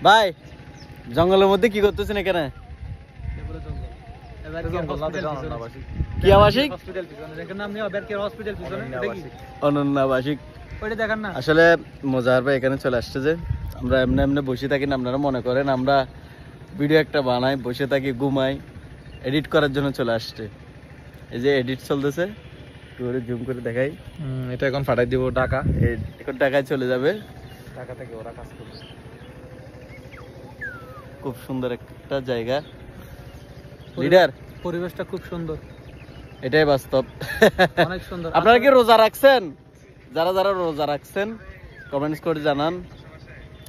ভাই জঙ্গলের মধ্যে কি করতেছেন এখানে? কি আবাসিক? অনন্যাবাসিক। আসলে মোজাহার ভাই এখানে চলে আসছে যে আমরা এমনি এমনি বসে থাকি না, আপনারা মনে করেন আমরা ভিডিও একটা বানাই, বসে থাকি, ঘুমাই, এডিট করার জন্য চলে আসছে। এই যে এডিট চলতেছে, একটু জুম করে দেখাই। এটা এখন পাঠাই দিব ঢাকা, এখন ঢাকায় চলে যাবে। ঢাকা থেকে ওরা কাজ করবে। খুব সুন্দর একটা জায়গা লিডার, পরিবেশটা খুব সুন্দর, এটাই বাস্তব। অনেক সুন্দর। আপনারা কি রোজা রাখছেন? যারা যারা রোজা রাখছেন কমেন্টস করে জানান।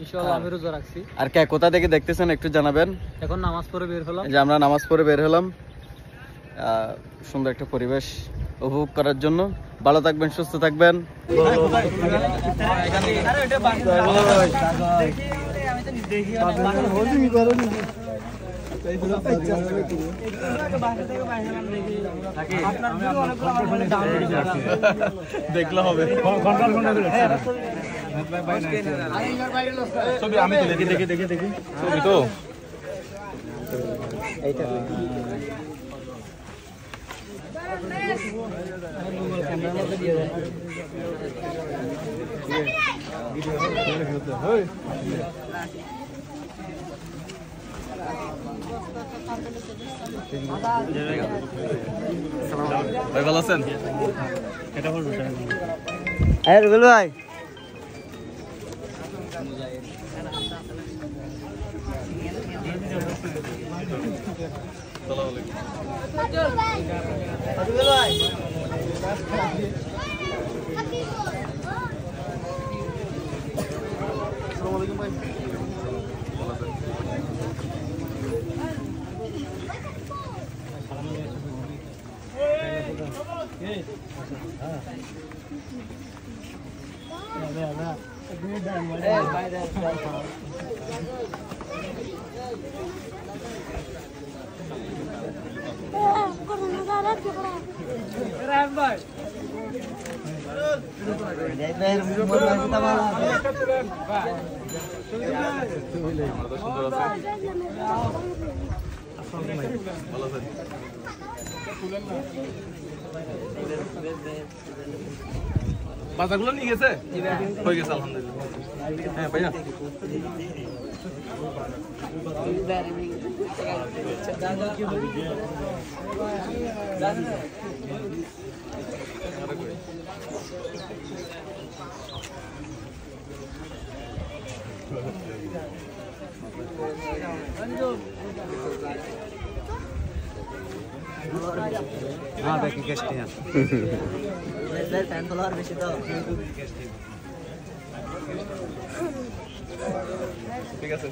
ইনশাআল্লাহ আমি রোজা রাখছি। আর কে কোথা থেকে দেখতেছেন একটু জানাবেন। এখন নামাজ পড়ে বের হলাম, যে আমরা নামাজ পড়ে বের হলাম সুন্দর একটা পরিবেশ উপভোগ করার জন্য। ভালো থাকবেন, সুস্থ থাকবেন। দেখলে হবে ছবি আমি তো দেখি দেখি দেখি দেখি ছবি তো এইটা ভাই ভালো আছেন? এটা বলবো হ্যাঁ রুবেল ভাই, বাজারগুলো নিয়ে গেছে, হয়ে গেছে আলহামদুলিল্লাহ। হ্যাঁ ভাইয়া हाँ बैकी कैसे हैं? फैन तो लार बेची तो ঠিক আছে।